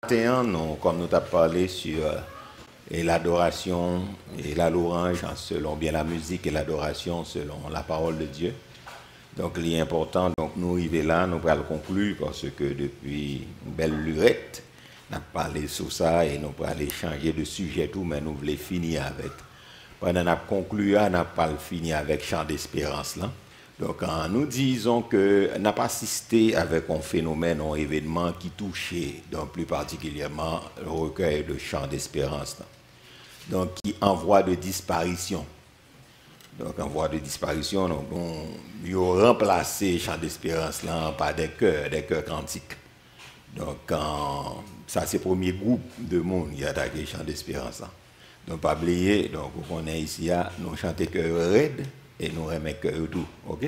matin, comme nous avons parlé sur l'adoration et la louange selon bien la musique et l'adoration selon la parole de Dieu. Donc, il est important, donc nous arrivons là, nous allons conclure parce que depuis une belle lurette, nous avons parlé sur ça et nous allons changer de sujet tout, mais nous voulons finir avec. Pendant que nous avons conclu, nous n'avons pas fini avec Chant d'espérance là. Donc, nous disons que nous n'avons pas assisté avec un phénomène, un événement qui touchait, donc plus particulièrement le recueil de Chant d'espérance. Donc, qui en voie de disparition. Donc, en voie de disparition, donc, ils ont remplacé Chant d'espérance là par des chœurs cantiques. Donc, ça, c'est le premier groupe de monde qui a attaqué Chant d'espérance là. Donc, pas oublier, donc, on est ici, nous chantons chœur raide. Et nous remettons que tout, ok?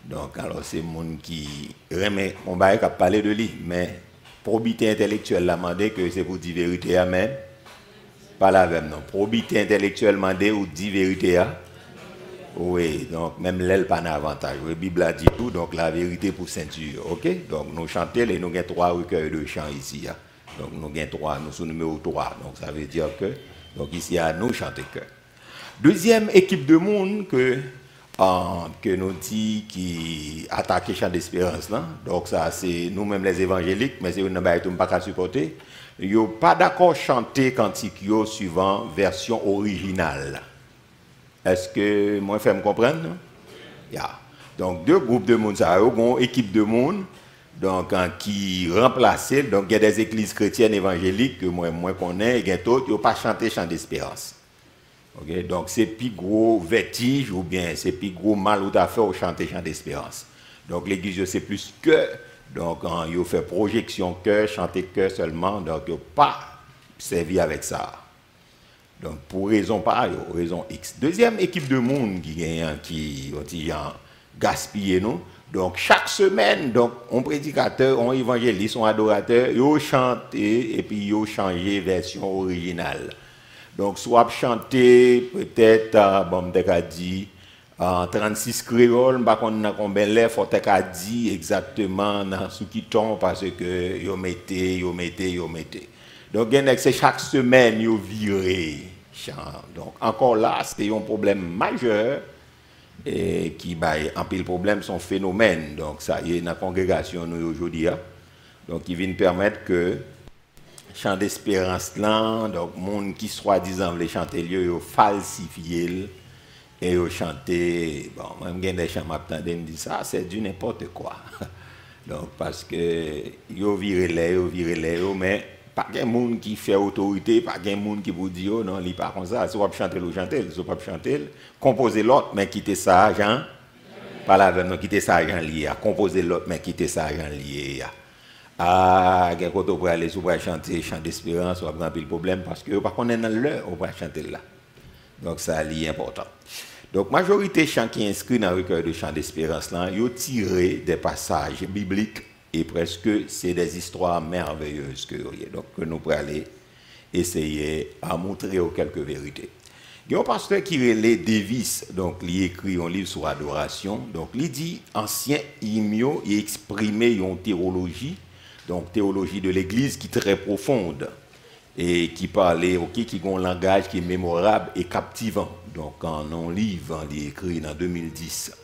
Donc, alors, c'est le monde qui remet, on va parler de lui, mais probité intellectuelle l'a demandé que c'est pour dire vérité, amen. Pas la même, non. Probité intellectuelle demandé ou dire vérité, oui, donc même l'aile pas d'avantage. La Bible a dit tout, donc la vérité pour ceinture, ok? Donc, nous chantons et nous avons 3 recueils de chants ici. Donc, nous avons 3, nous sommes numéro 3. Donc, ça veut dire que, donc ici, nous chantons que. Deuxième équipe de monde que nous dit qui attaque Chant d'espérance là. Donc ça c'est nous-mêmes les évangéliques, mais c'est une baille pas qu'à supporter. Yo pas d'accord chanter cantique yo suivant version originale. Est-ce que moi fait me comprendre? Yeah. Donc deux groupes de monde ça une équipe de monde donc qui remplace donc il y a des églises chrétiennes évangéliques que moi connais et d'autres qui pas chanter Chant d'espérance. Okay? Donc, c'est plus gros vertige ou bien c'est plus gros mal ou d'affaires au chanter Chant d'espérance. Donc, l'église, c'est plus que. Donc, il fait projection que, chanter que seulement. Donc, il pas servi avec ça. Donc, pour raison pareille, raison X. Deuxième équipe de monde qui gaspille nous. Donc, chaque semaine, donc, un prédicateur, un évangéliste, un adorateur, ils chantent et puis ils changé version originale. Donc, soit chanter peut-être, bon, on dit, 36 créoles, par contre, on a combien de faut dire exactement ce qui tombe parce que yo mettez. Donc, c'est chaque semaine, yo viré. Donc, encore là, c'est un problème majeur et qui, en pile problème, son phénomène. Donc, ça y est, dans la congrégation, nous, aujourd'hui, donc, il vient permettre que Chant d'espérance là, donc monde qui soi-disant les chanter lieu falsifié et yo chanter bon même gain des chants m'attendait me dit ça c'est du n'importe quoi. Donc parce que yo viré mais pas un monde qui fait autorité, pas un monde qui vous dit oh non, il pas comme ça, soit chanter ou chanter, soit pas chanter, composer l'autre mais quitter ça agent pas la même non quitter ça agent lié, composer l'autre mais quitter ça agent lié. Ah, quand on peut aller sur chanter Chant d'espérance, on va prendre le problème parce que par contre, on est dans l'heure, on va chanter là. Donc, ça c'est important. Donc, majorité chants qui inscrit dans le recueil de Chant d'espérance là, ils ont tiré des passages bibliques et presque c'est des histoires merveilleuses que donc que nous pourrons aller essayer à montrer quelques vérités. Il y a un pasteur qui relève Davis, donc il écrit un livre sur l'adoration. Donc, il dit ancien hymne, il exprime une théologie. Donc, théologie de l'Église qui est très profonde et qui parle, qui a un langage qui est mémorable et captivant. Donc, en un livre, il est écrit en 2010.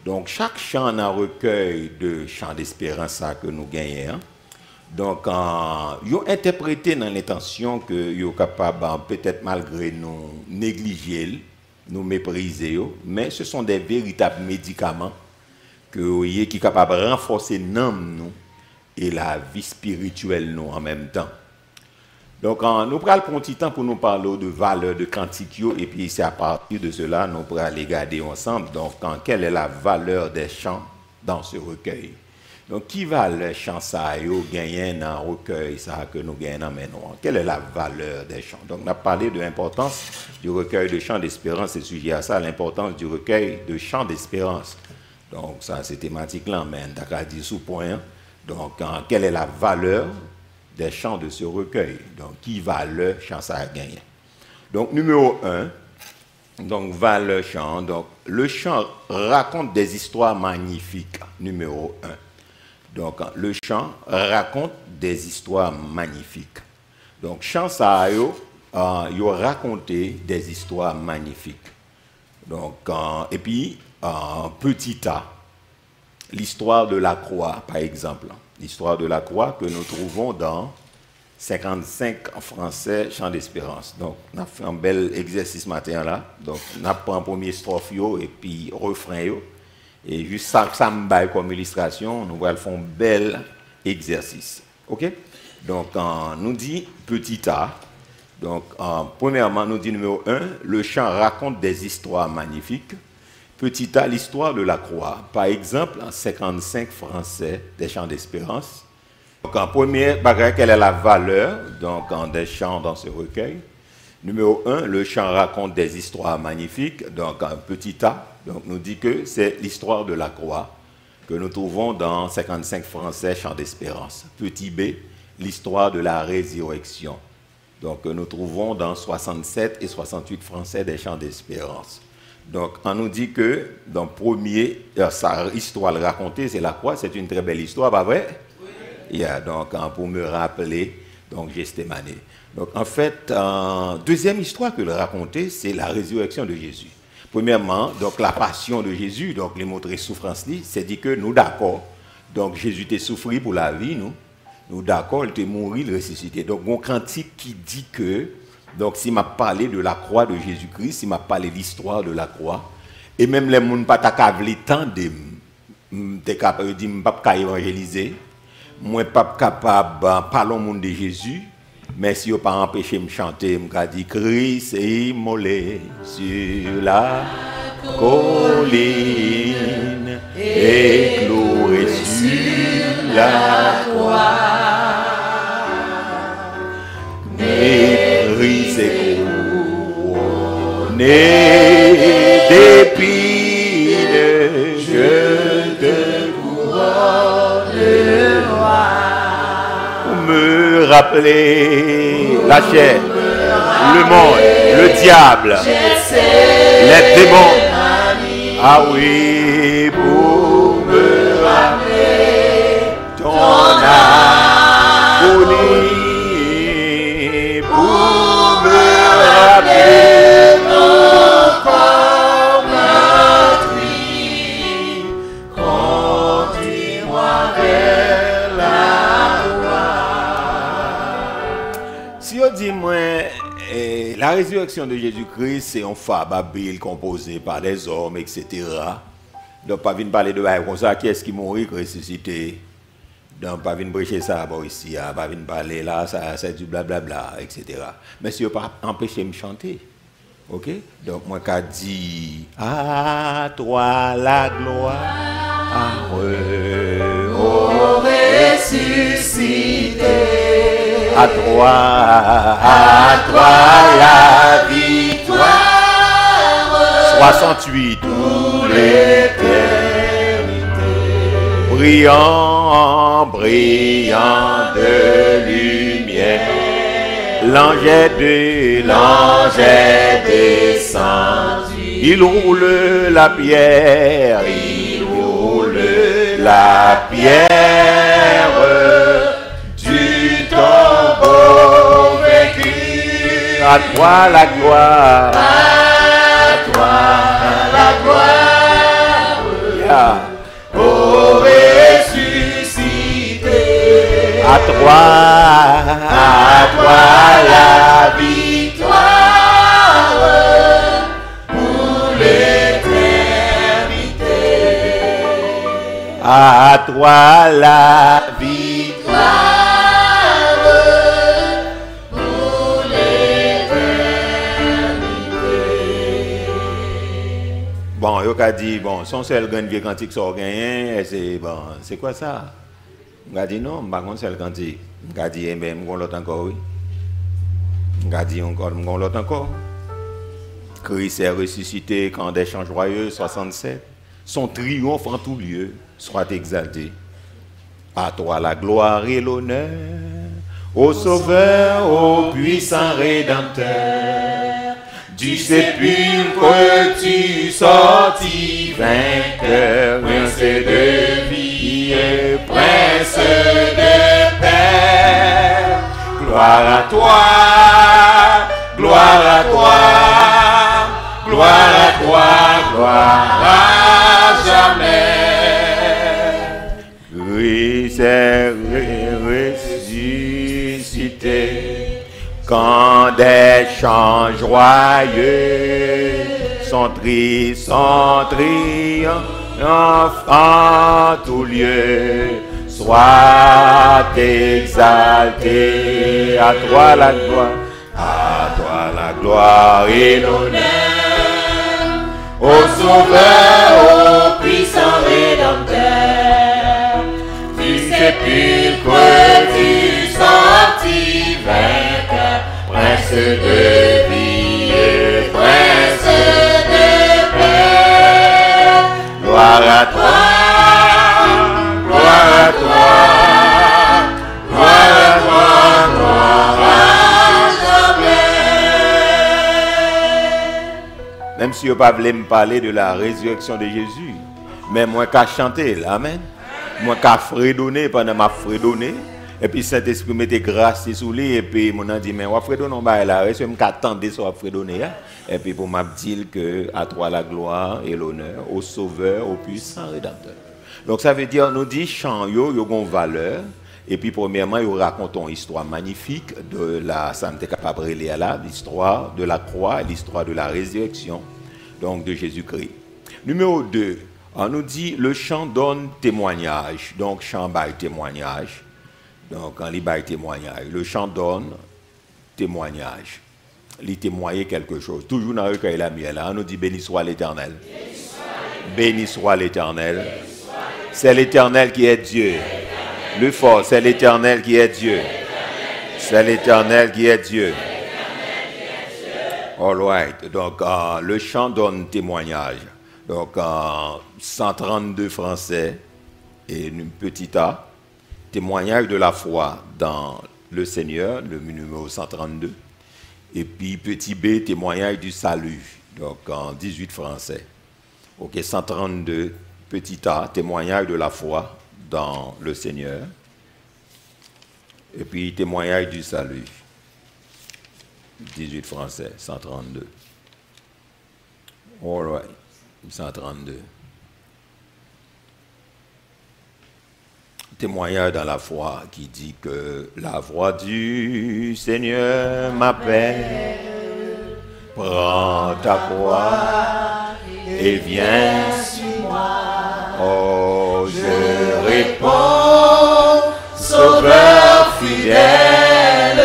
Donc, chaque chant dans un recueil de Chant d'espérance que nous gagnons. Donc, ils ont interprété dans l'intention que ils sont capables, peut-être malgré nous négliger, nous mépriser, mais ce sont des véritables médicaments qui sont capables de renforcer nous et la vie spirituelle nous en même temps. Donc, nous allons prendre un petit temps pour nous parler de valeur de cantique et puis c'est à partir de cela nous pourrons aller regarder ensemble. Donc, quelle est la valeur des chants dans ce recueil? Donc, qui va le chant ça gagner dans le recueil ça que nous gagnons maintenant? Quelle est la valeur des chants? Donc, on a parlé de l'importance du recueil de chants d'espérance, c'est sujet à ça, l'importance du recueil de chants d'espérance. Donc, ça, c'est thématique là, mais on a dit sous point. Donc, quelle est la valeur des chants de ce recueil? Donc, qui va le chant ça à gagner? Donc, numéro 1, donc, va le chant. Donc, le chant raconte des histoires magnifiques, numéro 1. Donc, le chant raconte des histoires magnifiques. Donc, chant ça, il raconté des histoires magnifiques. Donc, et puis, petit A, l'histoire de la croix, par exemple. L'histoire de la croix que nous trouvons dans 55 en français, Chant d'espérance. Donc, on a fait un bel exercice matin là. Donc, on a pris un premier strophe et puis refrain. Et juste ça me baille comme illustration, nous allons faire un bel exercice. OK? Donc, nous dit petit A. Donc, premièrement, nous dit numéro 1, le chant raconte des histoires magnifiques. Petit A, l'histoire de la croix. Par exemple, en 55 français, des chants d'espérance. Donc, en premier, quelle est la valeur donc, des chants dans ce recueil? Numéro 1, le chant raconte des histoires magnifiques. Donc, un petit A, donc, nous dit que c'est l'histoire de la croix que nous trouvons dans 55 français, chants d'espérance. Petit B, l'histoire de la résurrection. Donc, nous trouvons dans 67 et 68 français des chants d'espérance. Donc, on nous dit que, dans le premier, sa histoire racontée, c'est la croix, c'est une très belle histoire, pas vrai? Oui. Yeah, donc, pour me rappeler, donc, Gethsémane. Donc, en fait, deuxième histoire que le raconter, c'est la résurrection de Jésus. Premièrement, donc, la passion de Jésus, donc, les mots de souffrance, c'est dit que nous, d'accord, donc, Jésus t'a souffert pour la vie, nous d'accord, il t'est mort, il ressuscité. Donc, un cantique qui dit que, donc, si m'a parlé de la croix de Jésus-Christ, si m'a parlé de l'histoire de la croix, et même les gens pas capable tant de pas évangéliser, moi pas capable parler au monde de Jésus, mais si vous pas empêché me chanter, me dit Christ est immolé sur la colline et cloué sur la croix. Méprisé couronné d'épines, je te couronne roi. Pour me rappeler la chair, le monde, le diable, les démons. Ah oui, pour me rappeler ton agonie. Si on dit moi, la résurrection de Jésus-Christ, c'est un fabule composé par des hommes, etc. Donc, pas venir parler de comme ça, qui est-ce qui mourit, qui ressuscité. Donc, pas venir prêcher ça ici, pas venir parler là, ça c'est du blablabla, etc. Mais si on pas empêcher de me chanter, ok? Donc, moi, qui dit, à toi la gloire, ô ressuscité. À toi la victoire. 68. Pour l'éternité. Brillant, brillant de lumière. L'ange est descendu. Il roule la pierre. Il roule la pierre. À toi la gloire. À toi la gloire. Yeah. Ô ressuscité. À toi la victoire pour l'éternité. À toi la victoire. Bon, il a dit, bon, son seul grand vieux cantique sort gagné, c'est bon, c'est quoi ça? Il a dit non, je ne sais pas seul cantique. Il a dit, eh bien, je l'autre encore, oui. Il a dit encore, je l'autre encore. Christ est ressuscité quand des chants joyeux, 67. Son triomphe en tout lieu soit exalté. À toi la gloire et l'honneur, ô Sauveur, ô puissant Rédempteur. Du sépulcre tu sortis vainqueur, rincé de vie et Prince de paix. Gloire à toi, gloire à toi, gloire à toi, gloire à jamais. Christ est ressuscité, quand des chants joyeux sont tristes, sont triomphants en tout lieu. Sois exalté, à toi la gloire, à toi la gloire et l'honneur, au Sauveur, au puissant Rédempteur, du sépulcre tu sortis vainqueur, Prince de vie, Prince de paix. Gloire à toi, gloire à toi, gloire à toi, gloire à jamais. Même si vous ne voulez pas me parler de la résurrection de Jésus, mais moi qu'à chanter, amen. Moi qu'à fredonner pendant ma fredonner, et puis Saint-Esprit mette grâce sous lui, et puis mon a dit, mais on va fredonner, on va là, et je m'attendais sur fredonner, et puis pour m'a dire que à toi la gloire et l'honneur, au Sauveur, au puissant Rédempteur. Donc ça veut dire, nous dit, chant yo une valeur, et puis premièrement, nous racontons une histoire magnifique de la, ça m'était capable de lire là, l'histoire de la croix, l'histoire de la résurrection, donc de Jésus-Christ. Numéro 2, on nous dit, le chant donne témoignage, donc chant bail témoignage, donc on lit bail témoignage, le chant donne témoignage, il témoigne quelque chose, toujours dans le recueil la mienne, on nous dit, béni soit l'Éternel, béni soit l'Éternel, c'est l'Éternel qui est Dieu, le fort, c'est l'Éternel qui est Dieu, c'est l'Éternel qui est Dieu. All right, donc le chant donne témoignage. Donc 132 Français et une petite A, témoignage de la foi dans le Seigneur, le numéro 132. Et puis petit B, témoignage du salut, donc en 18 Français. Ok, 132 petit A, témoignage de la foi dans le Seigneur. Et puis témoignage du salut. 18 Français, 132. All right, 132. Témoignage dans la foi qui dit que la voix du Seigneur m'appelle. Prends ta croix et viens sur moi. Oh, je réponds, Sauveur fidèle,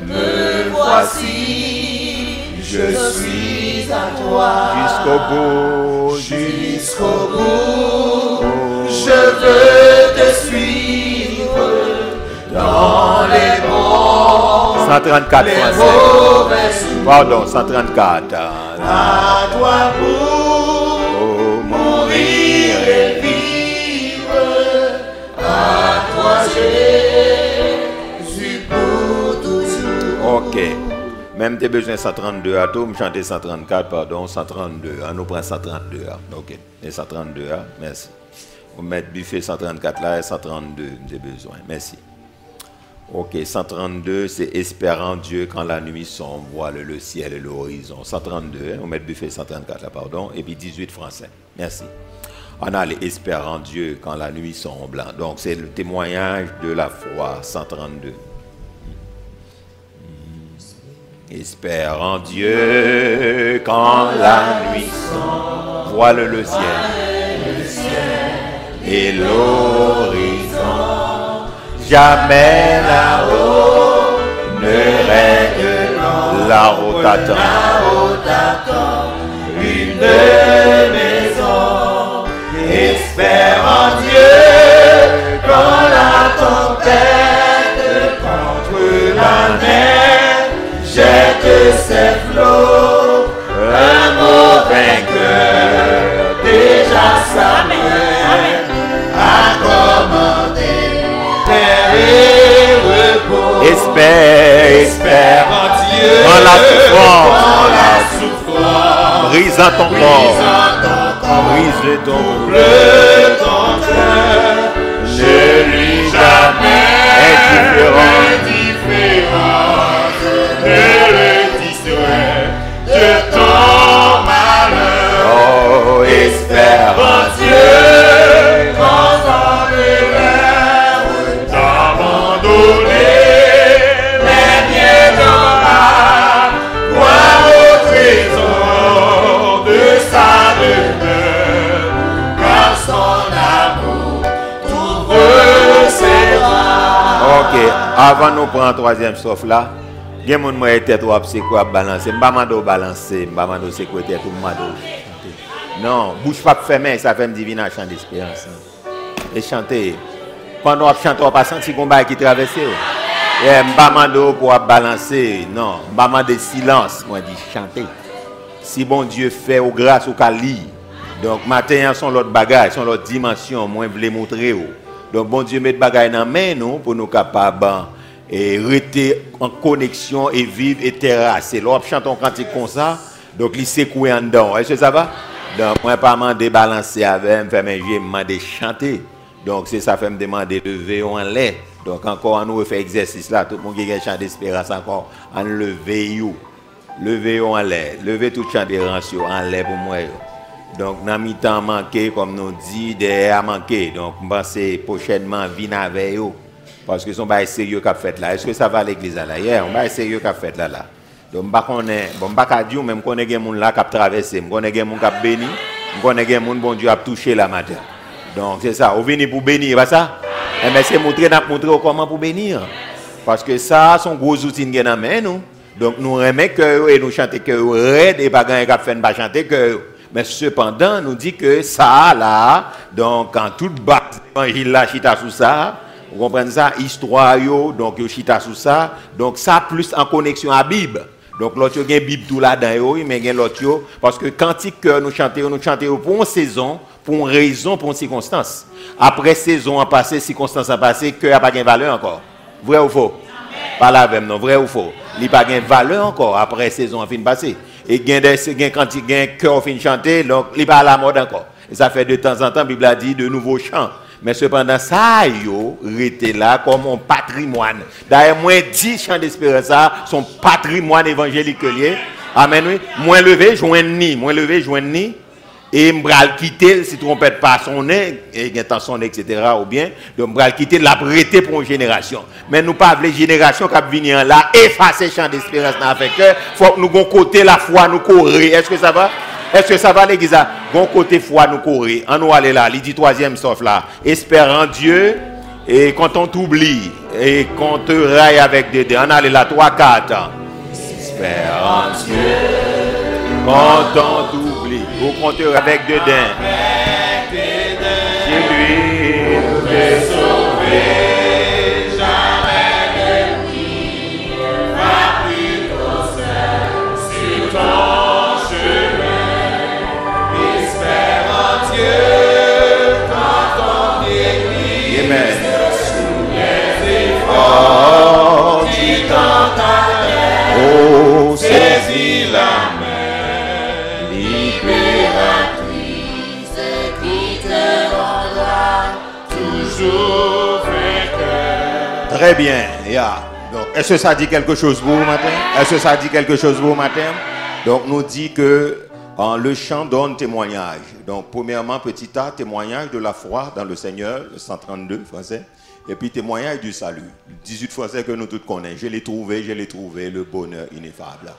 me voici, je suis à toi. Jusqu'au bout, jusqu'au bout, je veux te suivre dans les bons, 134 les mauvais soucis. Pardon, 134. À toi pour mourir et vivre, à toi Jésus pour toujours. Ok. Même tes besoins 132 à tout, me chanter 134, pardon, 132. On nous prend 132. Ok. Et 132, merci. On met buffet 134 là et 132 des besoins. Merci. Ok, 132, c'est espérant Dieu quand la nuit sombre, voile le ciel et l'horizon. 132, on met buffet 134 là, pardon. Et puis 18 Français. Merci. On a les espérant Dieu quand la nuit sombre. Donc c'est le témoignage de la foi, 132. Espérant Dieu quand la nuit sombre, voile le ciel et l'horizon, jamais là-haut ne règne, là-haut t'attend une maison. Espère en Dieu quand la tempête contre la mer jette ses flots, un mot vainqueur déjà sa main a commandé terre et repos. Espère en Dieu dans la souffrance, brisant ton corps, brise ton cœur, ne l'indifférence ne le tisserait de ton malheur. Oh, Espère en Dieu, quand dans le verre d'abandonner les biens d'en bas, croire au trésor de sa demeure, car son amour t'ouvre ses bras. Ok, avant nous prendre la troisième strophe là, il y a des gens qui tête ou c'est quoi balancer. Je ne vais pas balancer, je ne vais pas c'est quoi tête ou non, bouche pas fermée, ça fait me divine à chant d'espérance. Et chanter. Pendant que chante, on pas senti qu'on va qui traverse. Je ne vais pas pour balancer, non, je ne vais pas de silence, moi dis chanter. Si bon Dieu fait au grâce au cali. Donc matin sont l'autre bagage, sont l'autre dimension, moi je voulais montrer. Donc bon Dieu met bagage dans la main nous pour nous capables et rester en connexion et vivre et terrasser. Lorsque chante un cantique comme ça, donc il s'est coué en dedans. Est-ce que ça va? Donc moi pas m'en débalancer avec, me faire mes yeux, me chanter. Donc c'est ça fait me demander de lever en l'air. Donc encore on nous fait exercice là, tout le monde qui a chant d'espérance encore en lever you. Lever en l'air, lever tout chant de rancio en l'air pour moi. Donc dans mi temps manqué comme nous dit derrière manqué. Donc je pense prochainement venir avec eux parce que son bail sérieux qu'a fait là. Est-ce que ça va à l'église là hier, on bail sérieux qu'a fait là. Donc je connais bon pas dire même connais des monde là qui a traversé, je connais des monde qui a béni, je connais des monde bon Dieu a touché la matin. Donc c'est ça, on vient pour bénir, pas ça? Mais c'est montrer comment pour bénir. Parce que ça son gros outil dans la main nous. Donc nous remet que et nous chanter que raide et pas gagne qu'a fait pas chanter que mais cependant nous dit que ça là donc quand toute base il la chita sous ça. Vous comprenez ça? Histoire, donc yo chita sous ça. Donc ça plus en connexion à la Bible. Donc l'autre yo gen Bible tout là-dedans, mais gen l'autre yo parce que cantique que nous chantons pour une saison, pour une raison, pour une circonstance. Après saison a passé, circonstance a passé, cœur a pas gain valeur encore. Vrai ou faux? Pas la même non, vrai ou faux? Il pas gain valeur encore après saison a fin passé. Et gen cantique gen cœur fin chanter, donc il pas à la mode encore. Et ça fait de temps en temps la Bible a dit de nouveaux chants. Mais cependant, ça, yo, rete là comme un patrimoine. D'ailleurs, moi, 10 chants d'espérance, son patrimoine évangélique lié. Amen, oui. Moi, levé, joindre ni. Et m'bral quitter, si trompette pas son nez, et gen son nez, etc., ou bien, donc m'bral quitter, la prêter pour une génération. Mais nous pas les générations qui viennent là, effacer chants d'espérance dans avec eux. Faut que nous, gon côté la foi, nous courir. Est-ce que ça va? Est-ce que ça va l'église? Bon côté foi nous courir. On nous aller là, il dit troisième sauf là. Espère en Dieu et quand on t'oublie et qu'on te raille avec des dents. On aller là 3-4. Espère en Dieu quand on t'oublie ou qu'on te raille avec des dents. C'est lui nous fait sauver. Oh, saisis la main libératrice qui te rendra toujours vainqueur. Très bien, yeah. Donc, est-ce que ça dit quelque chose pour vous matin? Est-ce que ça dit quelque chose pour vous matin? Donc, nous dit que le chant donne témoignage. Donc, premièrement, petit A, témoignage de la foi dans le Seigneur, 132 français. Et puis témoignage du salut. 18 français que nous tous connaissons. Je l'ai trouvé, le bonheur ineffable.